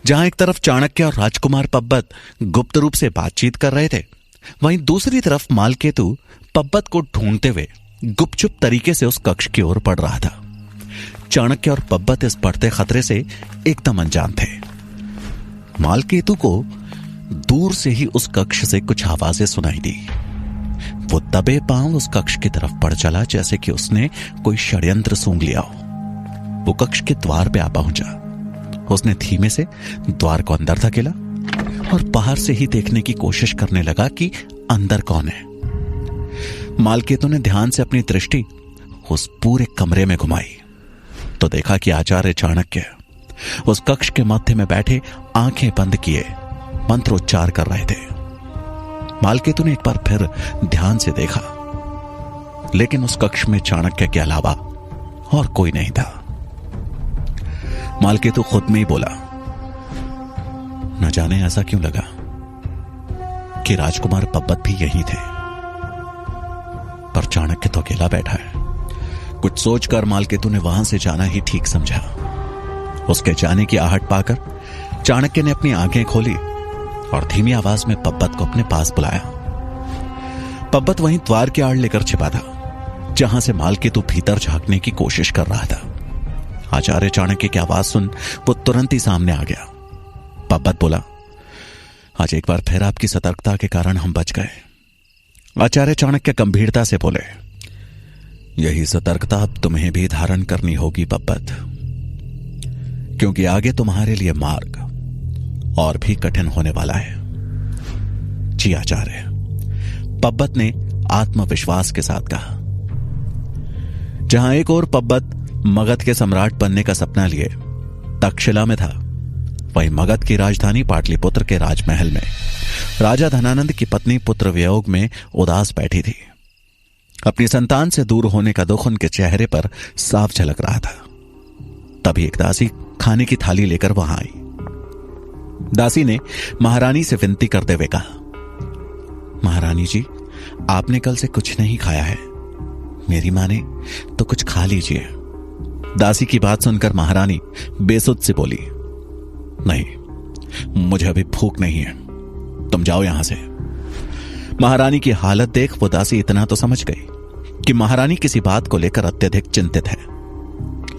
जहां एक तरफ चाणक्य और राजकुमार पब्बत गुप्त रूप से बातचीत कर रहे थे, वहीं दूसरी तरफ मालकेतु पब्बत को ढूंढते हुए गुपचुप तरीके से उस कक्ष की ओर बढ़ रहा था। चाणक्य और पब्बत इस बढ़ते खतरे से एकदम अनजान थे। मालकेतु को दूर से ही उस कक्ष से कुछ आवाजें सुनाई दी। वो दबे पांव उस कक्ष की तरफ बढ़ चला, जैसे कि उसने कोई षड्यंत्र सूंघ लिया हो। वो कक्ष के द्वार पे आ पहुंचा। उसने धीमे से द्वार को अंदर धकेला और बाहर से ही देखने की कोशिश करने लगा कि अंदर कौन है। मालकेतु ने ध्यान से अपनी दृष्टि उस पूरे कमरे में घुमाई तो देखा कि आचार्य चाणक्य उस कक्ष के मध्य में बैठे आंखें बंद किए मंत्रोच्चार कर रहे थे। मालकेतु ने एक बार फिर ध्यान से देखा, लेकिन उस कक्ष में चाणक्य के अलावा और कोई नहीं था। मालकेतु खुद में ही बोला, न जाने ऐसा क्यों लगा कि राजकुमार पब्बत भी यही थे, पर चाणक्य तो अकेला बैठा है। कुछ सोचकर मालकेतु ने वहां से जाना ही ठीक समझा। उसके जाने की आहट पाकर चाणक्य ने अपनी आंखें खोली और धीमी आवाज में पब्बत को अपने पास बुलाया। पब्बत वहीं द्वार के आड़ लेकर छिपा था, जहां से मालकेतु भीतर झांकने की कोशिश कर रहा था। आचार्य चाणक्य की आवाज सुन वो तुरंत ही सामने आ गया। पब्बत बोला, आज एक बार फिर आपकी सतर्कता के कारण हम बच गए। आचार्य चाणक्य गंभीरता से बोले, यही सतर्कता अब तुम्हें भी धारण करनी होगी पब्बत, क्योंकि आगे तुम्हारे लिए मार्ग और भी कठिन होने वाला है। जी आचार्य, पब्बत ने आत्मविश्वास के साथ कहा। जहां एक और पब्बत मगध के सम्राट बनने का सपना लिए तक्षशिला में था, वहीं मगध की राजधानी पाटलिपुत्र के राजमहल में राजा धनानंद की पत्नी पुत्र वियोग में उदास बैठी थी। अपनी संतान से दूर होने का दुख उनके चेहरे पर साफ झलक रहा था। तभी एक दासी खाने की थाली लेकर वहां आई। दासी ने महारानी से विनती करते हुए कहा, महारानी जी, आपने कल से कुछ नहीं खाया है, मेरी मां ने तो कुछ खा लीजिए। दासी की बात सुनकर महारानी बेसुध से बोली, नहीं, मुझे अभी भूख नहीं है, तुम जाओ यहां से। महारानी की हालत देख वो दासी इतना तो समझ गई कि महारानी किसी बात को लेकर अत्यधिक चिंतित है,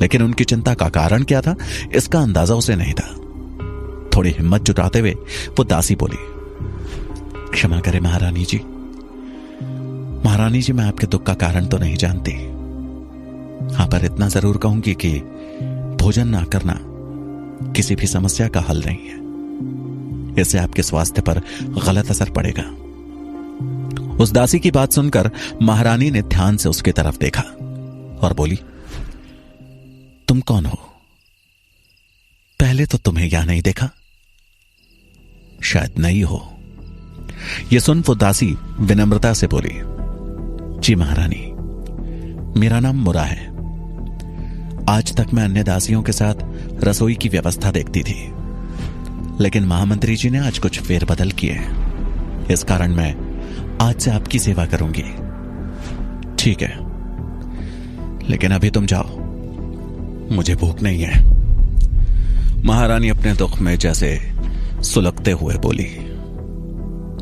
लेकिन उनकी चिंता का कारण क्या था इसका अंदाजा उसे नहीं था। थोड़ी हिम्मत जुटाते हुए वो दासी बोली, क्षमा करें महारानी जी। महारानी जी, मैं आपके दुख का कारण तो नहीं जानती, हां, पर इतना जरूर कहूंगी कि भोजन ना करना किसी भी समस्या का हल नहीं है। इससे आपके स्वास्थ्य पर गलत असर पड़ेगा। उस दासी की बात सुनकर महारानी ने ध्यान से उसकी तरफ देखा और बोली, तुम कौन हो? पहले तो तुम्हें यहां नहीं देखा, शायद नई हो। यह सुन वो दासी विनम्रता से बोली, जी महारानी, मेरा नाम मुरा है। आज तक मैं अन्य दासियों के साथ रसोई की व्यवस्था देखती थी, लेकिन महामंत्री जी ने आज कुछ फेरबदल किए, इस कारण मैं आज से आपकी सेवा करूंगी। ठीक है, लेकिन अभी तुम जाओ, मुझे भूख नहीं है। महारानी अपने दुख में जैसे सुलगते हुए बोली।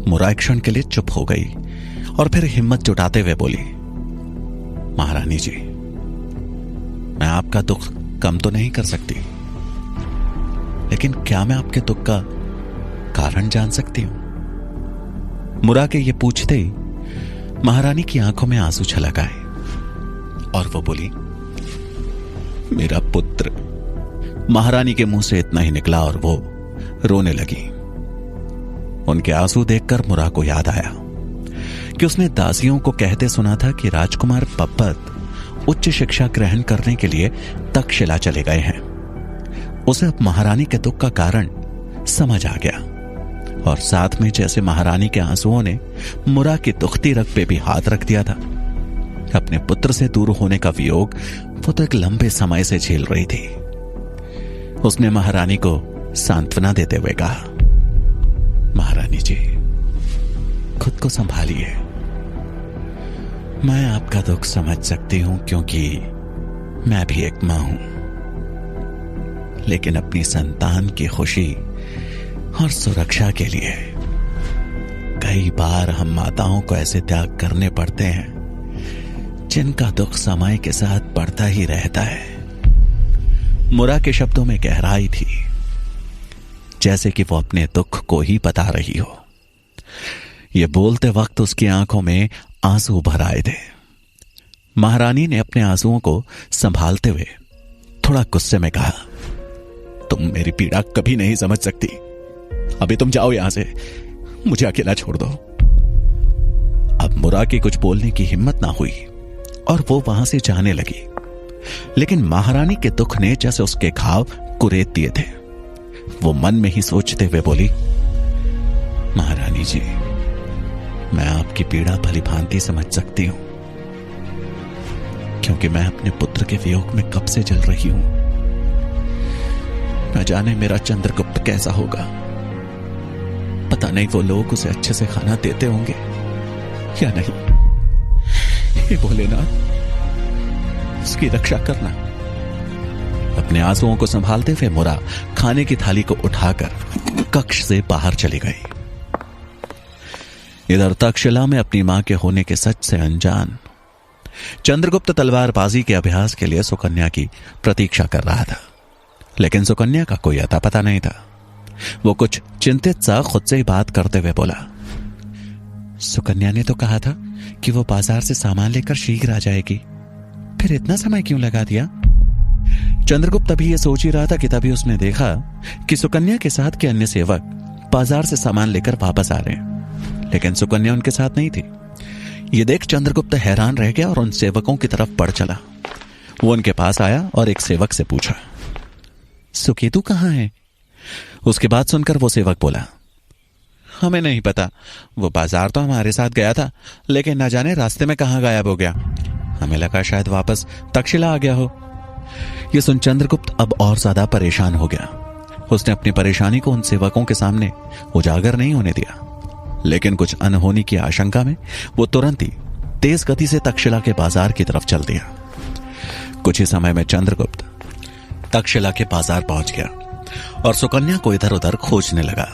मुरा एक क्षण के लिए चुप हो गई और फिर हिम्मत जुटाते हुए बोली, महारानी जी, मैं आपका दुख कम तो नहीं कर सकती, लेकिन क्या मैं आपके दुख का कारण जान सकती हूं? मुरा के ये पूछते ही महारानी की आंखों में आंसू छलक आए और वो बोली, मेरा पुत्र। महारानी के मुंह से इतना ही निकला और वो रोने लगी। उनके आंसू देखकर मुरा को याद आया कि उसने दासियों को कहते सुना था कि राजकुमार पब्बत उच्च शिक्षा ग्रहण करने के लिए तक्षशिला चले गए हैं। उसे अब महारानी के दुख का कारण समझ आ गया और साथ में जैसे महारानी के आंसुओं ने मुरा की दुखती रग पे भी हाथ रख दिया था। अपने पुत्र से दूर होने का वियोग वो तो एक लंबे समय से झेल रही थी। उसने महारानी को सांत्वना देते हुए कहा, महारानी जी, खुद को संभालिए। मैं आपका दुख समझ सकती हूं, क्योंकि मैं भी एक मां हूं। लेकिन अपनी संतान की खुशी और सुरक्षा के लिए कई बार हम माताओं को ऐसे त्याग करने पड़ते हैं जिनका दुख समय के साथ बढ़ता ही रहता है। मुरा के शब्दों में गहराई थी, जैसे कि वो अपने दुख को ही बता रही हो। ये बोलते वक्त उसकी आंखों में आंसू भर आए थे। महारानी ने अपने आंसुओं को संभालते हुए थोड़ा गुस्से में कहा, तुम मेरी पीड़ा कभी नहीं समझ सकती। अभी तुम जाओ यहां से, मुझे अकेला छोड़ दो। अब मुरा की कुछ बोलने की हिम्मत ना हुई और वो वहां से जाने लगी, लेकिन महारानी के दुख ने जैसे उसके घाव कुरेद दिए थे। वो मन में ही सोचते हुए बोली, महारानी जी, मैं आपकी पीड़ा भली भांति समझ सकती हूं, क्योंकि मैं अपने पुत्र के वियोग में कब से जल रही हूं। न जाने मेरा चंद्रगुप्त कैसा होगा। पता नहीं वो लोग उसे अच्छे से खाना देते होंगे या नहीं। हे भोलेनाथ, उसकी रक्षा करना। अपने आंसुओं को संभालते हुए मुरा खाने की थाली को उठाकर कक्ष से बाहर चली गई। इधर तक्षशिला में अपनी मां के होने के सच से अनजान चंद्रगुप्त तलवारबाजी के अभ्यास के लिए सुकन्या की प्रतीक्षा कर रहा था, लेकिन सुकन्या का कोई अता पता नहीं था। वो कुछ चिंतित सा खुद से ही बात करते हुए बोला, सुकन्या ने तो कहा था कि वो बाजार से सामान लेकर शीघ्र आ जाएगी, फिर इतना समय क्यों लगा दिया? चंद्रगुप्त अभी ये सोच ही रहा था कि तभी उसने देखा कि सुकन्या के साथ के अन्य सेवक बाजार से सामान लेकर वापस आ रहे हैं, लेकिन सुकन्या उनके साथ नहीं थी। ये देख चंद्रगुप्त हैरान रह गया और उन सेवकों की तरफ बढ़ चला। वो उनके पास आया और एक सेवक से पूछा, सुकेतु कहाँ है? उसकी बात सुनकर वो सेवक बोला, हमें नहीं पता। वो बाजार तो हमारे साथ गया था, लेकिन न जाने रास्ते में कहां गायब हो गया। हमें लगा शायद वापस तक्षशिला आ गया हो। ये सुन चंद्रगुप्त अब और ज्यादा परेशान हो गया। उसने अपनी परेशानी को उन सेवकों के सामने उजागर नहीं होने दिया, लेकिन कुछ अनहोनी की आशंका में वो तुरंत ही तेज गति से तक्षशिला के बाजार की तरफ चल दिया। कुछ ही समय में चंद्रगुप्त तक्षशिला के बाजार पहुंच गया और सुकन्या को इधर उधर खोजने लगा।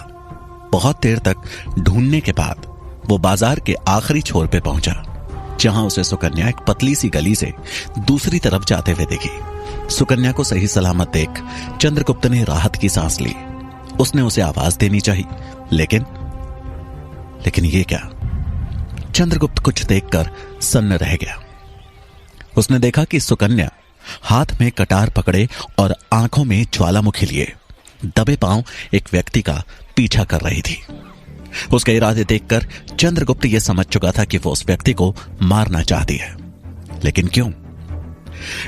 बहुत देर तक ढूंढने के बाद वो बाजार के आखिरी छोर पे पहुंचा, जहां उसे सुकन्या एक पतली सी गली से दूसरी तरफ जाते हुए देखी। सुकन्या को सही सलामत देख चंद्रगुप्त ने राहत की सांस ली। उसने उसे आवाज देनी चाहिए, लेकिन ये क्या? चंद्रगुप्त कुछ देखकर सन्न रह गया। उसने देखा कि सुकन्या हाथ में कटार पकड़े और आंखों में ज्वालामुखी लिए दबे पांव एक व्यक्ति का पीछा कर रही थी। उसके इरादे देखकर चंद्रगुप्त यह समझ चुका था कि वो उस व्यक्ति को मारना चाहती है, लेकिन क्यों?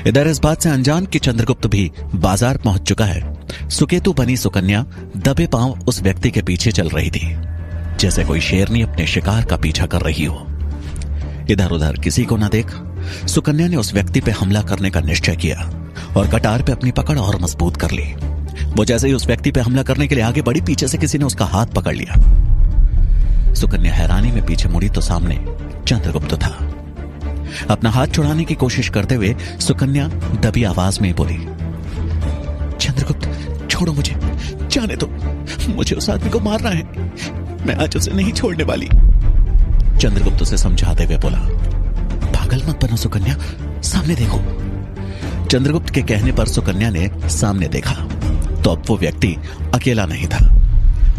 इधर इस बात से अनजान कि चंद्रगुप्त भी बाजार पहुंच चुका है, सुकेतु बनी सुकन्या दबे पांव उस व्यक्ति के पीछे चल रही थी, जैसे कोई शेरनी अपने शिकार का पीछा कर रही हो। इधर उधर किसी को न देख सुकन्या ने उस व्यक्ति पे हमला करने का निश्चय किया और कटार पे अपनी पकड़ और मजबूत कर ली। वो जैसे ही उस व्यक्ति पे हमला करने के लिए आगे बढ़ी, पीछे से किसी ने उसका हाथ पकड़ लिया। सुकन्या हैरानी में पीछे मुड़ी तो सामने चंद्रगुप्त था। अपना हाथ छुड़ाने की कोशिश करते हुए सुकन्या दबी आवाज में बोली, चंद्रगुप्त छोड़ो मुझे, जाने दो, मुझे उस आदमी को मारना है, मैं आज उसे नहीं छोड़ने वाली। चंद्रगुप्त उसे समझाते हुए बोला, पागल मत बनो सुकन्या, सामने देखो। चंद्रगुप्त के कहने पर सुकन्या ने सामने देखा तो अब वो व्यक्ति अकेला नहीं था।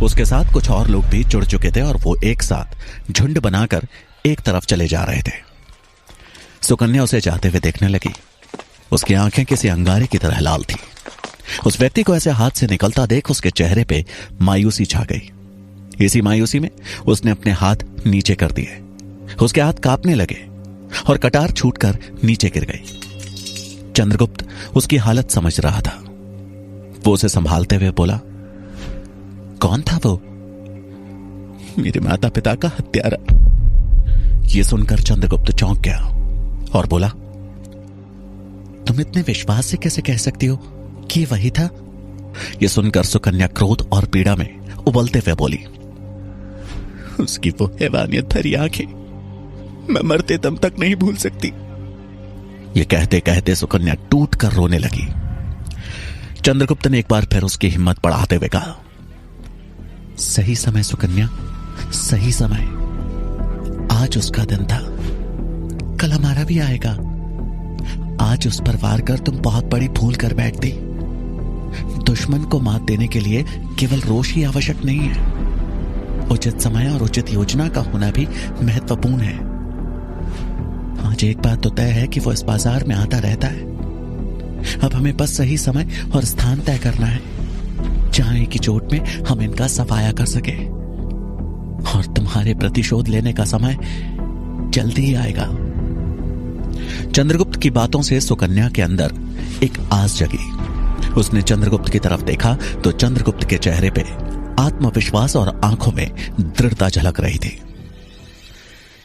उसके साथ कुछ और लोग भी जुड़ चुके थे और वो एक साथ झुंड बनाकर एक तरफ चले जा रहे थे। सुकन्या उसे जाते हुए देखने लगी। उसकी आंखें किसी अंगारे की तरह लाल थी। उस व्यक्ति को ऐसे हाथ से निकलता देख उसके चेहरे पे मायूसी छा गई। इसी मायूसी में उसने अपने हाथ नीचे कर दिए। उसके हाथ कांपने लगे और कटार छूटकर नीचे गिर गई। चंद्रगुप्त उसकी हालत समझ रहा था। वो उसे संभालते हुए बोला, कौन था वो? मेरे माता पिता का हत्यारा। ये सुनकर चंद्रगुप्त चौंक गया और बोला, तुम इतने विश्वास से कैसे कह सकती हो कि वही था? यह सुनकर सुकन्या क्रोध और पीड़ा में उबलते हुए बोली, उसकी वो हैवानियत भरी आंखें मैं मरते दम तक नहीं भूल सकती। ये कहते कहते सुकन्या टूट कर रोने लगी। चंद्रगुप्त ने एक बार फिर उसकी हिम्मत बढ़ाते हुए कहा, सही समय सुकन्या, सही समय। आज उसका दिन था, कल हमारा भी आएगा। आज उस पर वार कर तुम बहुत बड़ी भूल कर बैठती। दुश्मन को मात देने के लिए केवल रोष ही आवश्यक नहीं है, उचित समय और उचित योजना का होना भी महत्वपूर्ण है। आज एक बात तो तय है कि वो इस बाजार में आता रहता है। अब हमें बस सही समय और स्थान तय करना है, जहां की चोट में हम इनका सफाया कर सके। और तुम्हारे प्रतिशोध लेने का समय जल्दी ही आएगा। चंद्रगुप्त की बातों से सुकन्या के अंदर एक आस जगी। उसने चंद्रगुप्त की तरफ देखा तो चंद्रगुप्त के चेहरे पे आत्मविश्वास और आंखों में दृढ़ता झलक रही थी।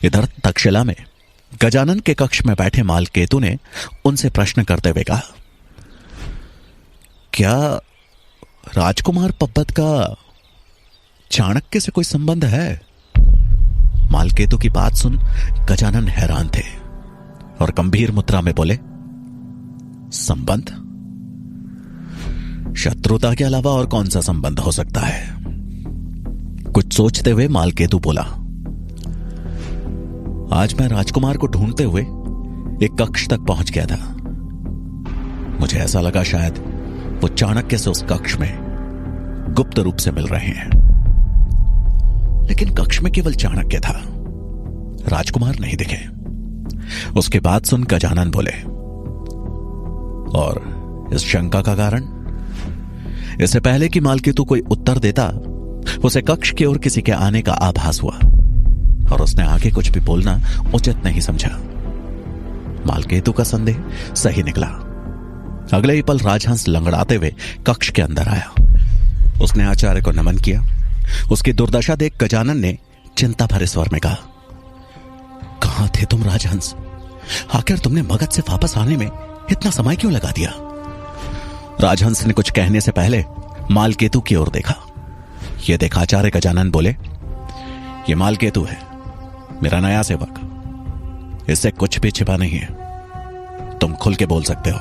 इधर तक्षशिला में गजानन के कक्ष में बैठे मालकेतु ने उनसे प्रश्न करते हुए कहा, क्या राजकुमार पब्बत का चाणक्य से कोई संबंध है? मालकेतु की बात सुन गजानन हैरान थे और गंभीर मुद्रा में बोले, संबंध? शत्रुता के अलावा और कौन सा संबंध हो सकता है? कुछ सोचते हुए मालकेतु बोला, आज मैं राजकुमार को ढूंढते हुए एक कक्ष तक पहुंच गया था। मुझे ऐसा लगा शायद वो चाणक्य से उस कक्ष में गुप्त रूप से मिल रहे हैं, लेकिन कक्ष में केवल चाणक्य था, राजकुमार नहीं दिखे। उसके बाद सुन गजानन बोले, और इस शंका का कारण? इससे पहले कि मालकेतु कोई उत्तर देता, उसे कक्ष की ओर किसी के आने का आभास हुआ और उसने आगे कुछ भी बोलना उचित नहीं समझा। मालकेतु का संदेह सही निकला। अगले ही पल राजहंस लंगड़ाते हुए कक्ष के अंदर आया। उसने आचार्य को नमन किया। उसकी दुर्दशा देख गजानन ने चिंता भरे स्वर में कहा, कहां थे तुम राजहंस? आखिर तुमने मगध से वापस आने में इतना समय क्यों लगा दिया? राजहंस ने कुछ कहने से पहले मालकेतु की ओर देखा। यह देखा आचार्य गजानन बोले, यह मालकेतु है, मेरा नया सेवक। इससे कुछ भी छिपा नहीं है, तुम खुल के बोल सकते हो।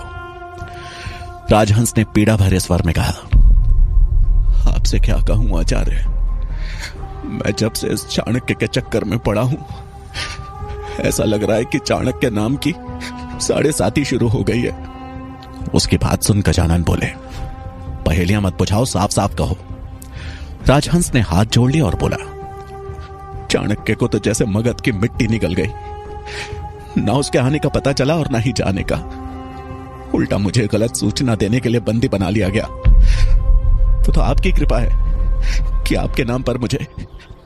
राजहंस ने पीड़ा भरे स्वर में कहा, आपसे क्या कहूं आचार्य, मैं जब से इस चाणक्य के चक्कर में पड़ा हूं, ऐसा लग रहा है कि चाणक्य नाम की 7.5 शुरू हो गई है। उसकी बात सुन गजानन बोले, पहेलियां मत बुझाओ, साफ साफ कहो। राजहंस ने हाथ जोड़ लिया और बोला, चाणक्य को तो जैसे मगध की मिट्टी निकल गई। ना उसके आने का पता चला और ना ही जाने का। उल्टा मुझे गलत सूचना देने के लिए बंदी बना लिया गया। तो आपकी कृपा है कि आपके नाम पर मुझे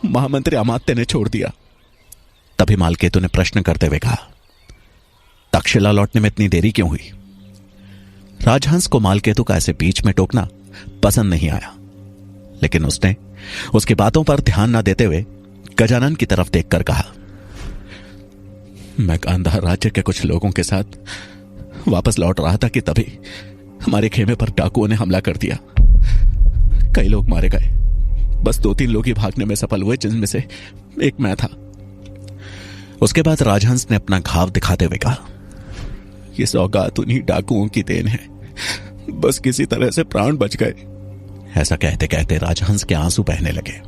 महामंत्री अमात्य ने छोड़ दिया। तभी मालकेतु ने प्रश्न करते हुए कहा, तक्षशिला लौटने में इतनी देरी क्यों हुई? राजहंस को मालकेतु का ऐसे बीच में टोकना पसंद नहीं आया, लेकिन उसने उसकी बातों पर ध्यान न देते हुए गजानन की तरफ देखकर कहा, मैं गांधार राज्य के कुछ लोगों के साथ वापस लौट रहा था कि तभी हमारे खेमे पर डाकुओं ने हमला कर दिया। कई लोग मारे गए, बस 2-3 लोग ही भागने में सफल हुए, जिनमें से एक मैं था। उसके बाद राजहंस ने अपना घाव दिखाते हुए कहा, यह सौगात उन्हीं डाकुओं की देन है, बस किसी तरह से प्राण बच गए। ऐसा कहते कहते राजहंस के आंसू बहने लगे।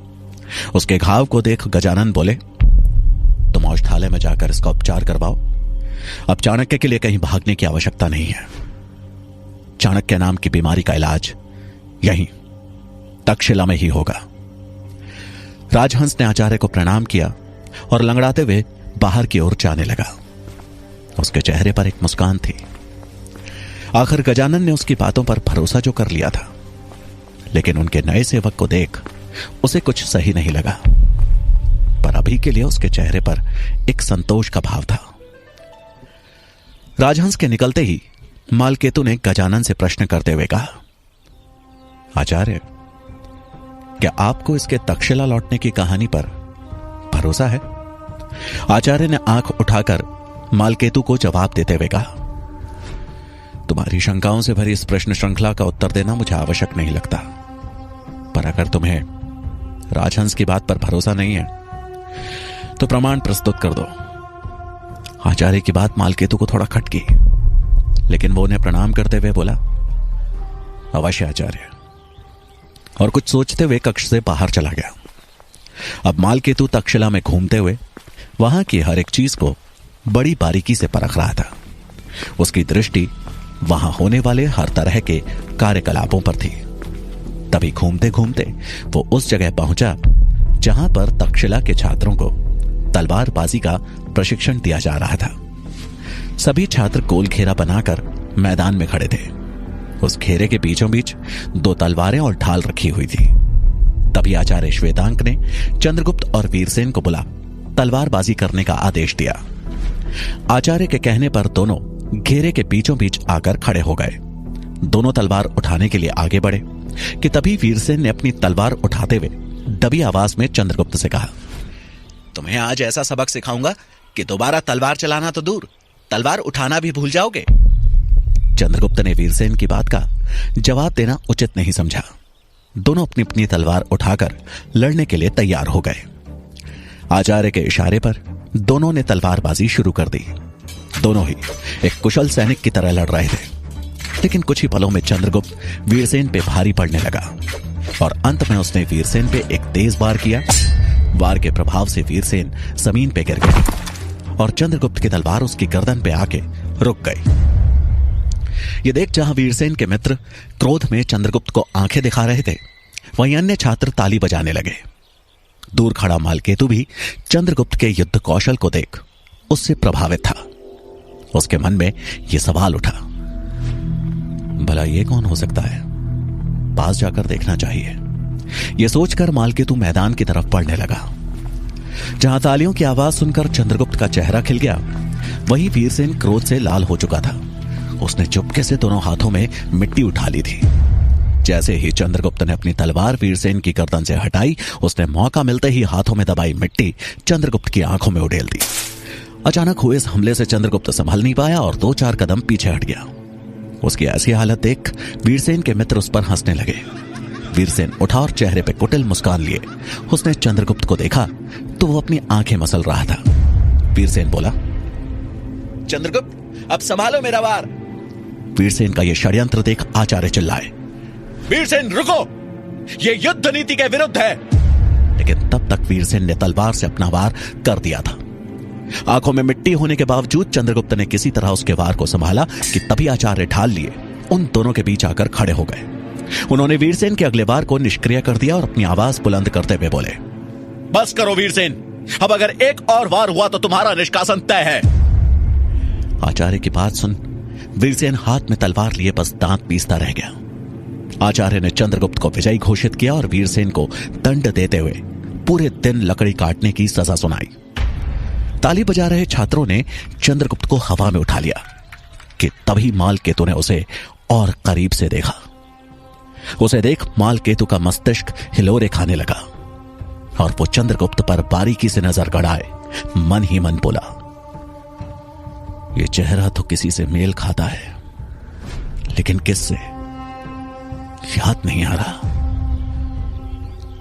उसके घाव को देख गजानन बोले, तुम औषधालय में जाकर इसका उपचार करवाओ। अब चाणक्य के लिए कहीं भागने की आवश्यकता नहीं है। चाणक्य नाम की बीमारी का इलाज यहीं तक्षशिला में ही होगा। राजहंस ने आचार्य को प्रणाम किया और लंगड़ाते हुए बाहर की ओर जाने लगा। उसके चेहरे पर एक मुस्कान थी। आखिर गजानन ने उसकी बातों पर भरोसा जो कर लिया था, लेकिन उनके नए सेवक को देख उसे कुछ सही नहीं लगा। पर अभी के लिए उसके चेहरे पर एक संतोष का भाव था। राजहंस के निकलते ही मालकेतु ने गजानन से प्रश्न करते हुए कहा, आचार्य, क्या आपको इसके तक्षशिला लौटने की कहानी पर भरोसा है? आचार्य ने आंख उठाकर मालकेतु को जवाब देते हुए कहा, तुम्हारी शंकाओं से भरी इस प्रश्न श्रृंखला का उत्तर देना मुझे आवश्यक नहीं लगता, पर अगर तुम्हें राजहंस की बात पर भरोसा नहीं है तो प्रमाण प्रस्तुत कर दो। आचार्य की बात मालकेतु को थोड़ा खटकी, लेकिन वो उन्हें प्रणाम करते हुए बोला, अवश्य आचार्य। और कुछ सोचते हुए कक्ष से बाहर चला गया। अब मालकेतु तक्षशिला में घूमते हुए वहां की हर एक चीज को बड़ी बारीकी से परख रहा था। उसकी दृष्टि वहां होने वाले हर तरह के कार्यकलापों पर थी। तभी घूमते घूमते वो उस जगह पहुंचा जहां पर तक्षशिला के छात्रों को तलवारबाजी का प्रशिक्षण दिया जा रहा था। सभी छात्र गोल घेरा बनाकर मैदान में खड़े थे। उस घेरे के बीचों बीच 2 तलवारें और ढाल रखी हुई थी। तभी आचार्य श्वेतांक ने चंद्रगुप्त और वीरसेन को बुला तलवारबाजी करने का आदेश दिया। आचार्य के कहने पर दोनों घेरे के बीचों बीच आकर खड़े हो गए। दोनों तलवार उठाने के लिए आगे बढ़े कि तभी वीरसेन ने अपनी तलवार उठाते हुए दबी आवाज में चंद्रगुप्त से कहा, तुम्हें आज ऐसा सबक सिखाऊंगा कि दोबारा तलवार चलाना तो दूर, तलवार उठाना भी भूल जाओगे। चंद्रगुप्त ने वीरसेन की बात का जवाब देना उचित नहीं समझा। दोनों अपनी अपनी तलवार उठाकर लड़ने के लिए तैयार हो गए। आचार्य के इशारे पर दोनों ने तलवारबाजी शुरू कर दी। दोनों ही एक कुशल सैनिक की तरह लड़ रहे थे। लेकिन कुछ ही पलों में चंद्रगुप्त वीरसेन पे भारी पड़ने लगा और अंत में उसने वीरसेन पे एक तेज वार किया। वार के प्रभाव से वीरसेन जमीन पे गिर गया और चंद्रगुप्त की तलवार उसकी गर्दन पे आके रुक गई। ये देख जहां वीरसेन के मित्र क्रोध में चंद्रगुप्त को आंखें दिखा रहे थे, वहीं अन्य छात्र ताली बजाने लगे। दूर खड़ा मालकेतु भी चंद्रगुप्त के युद्ध कौशल को देख उससे प्रभावित था। उसके मन में यह सवाल उठा, भला ये कौन हो सकता है? पास जाकर देखना चाहिए। यह सोचकर मालकेतु मैदान की तरफ बढ़ने लगा। जहां तालियों की आवाज सुनकर चंद्रगुप्त का चेहरा खिल गया, वहीं वीरसेन क्रोध से लाल हो चुका था। उसने चुपके से दोनों हाथों में मिट्टी उठा ली थी। जैसे ही चंद्रगुप्त ने अपनी तलवार वीरसेन की गर्दन से हटाई, उसने मौका मिलते ही हाथों में दबाई मिट्टी चंद्रगुप्त की आंखों में उड़ेल दी। अचानक हुए इस हमले से चंद्रगुप्त संभल नहीं पाया और 2-4 कदम पीछे हट गया। उसकी ऐसी हालत देख वीरसेन के मित्र उस पर हंसने लगे। वीरसेन उठा और चेहरे पे कुटिल मुस्कान लिए उसने चंद्रगुप्त को देखा तो वो अपनी आंखें मसल रहा था। वीरसेन बोला, चंद्रगुप्त अब संभालो मेरा वार। वीरसेन का यह षड्यंत्र देख आचार्य चिल्लाए, वीरसेन रुको, यह युद्ध नीति के विरुद्ध है। लेकिन तब तक वीरसेन ने तलवार से अपना वार कर दिया था। आंखों में मिट्टी होने के बावजूद चंद्रगुप्त ने किसी तरह उसके वार को संभाला कि तभी आचार्य ढाल लिए उन दोनों के बीच आकर खड़े हो गए। उन्होंने वीरसेन के अगले वार को निष्क्रिय कर दिया और अपनी आवाज बुलंद करते हुए बोले, बस करो वीरसेन, अब अगर एक और वार हुआ तो तुम्हारा निष्कासन तय है। आचार्य की बात सुन वीरसेन हाथ में तलवार लिए बस दांत पीसता रह गया। आचार्य ने चंद्रगुप्त को विजयी घोषित किया और वीरसेन को दंड देते हुए पूरे दिन लकड़ी काटने की सजा सुनाई। ताली बजा रहे छात्रों ने चंद्रगुप्त को हवा में उठा लिया कि तभी मालकेतु ने उसे और करीब से देखा। उसे देख मालकेतु का मस्तिष्क हिलोरे खाने लगा और वो चंद्रगुप्त पर बारीकी से नजर गड़ाए मन ही मन बोला, ये चेहरा तो किसी से मेल खाता है, लेकिन किससे याद नहीं आ रहा।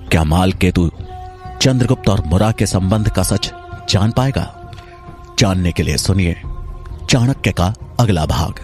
क्या मालकेतु चंद्रगुप्त और मुरा के संबंध का सच जान पाएगा? जानने के लिए सुनिए चाणक्य का अगला भाग।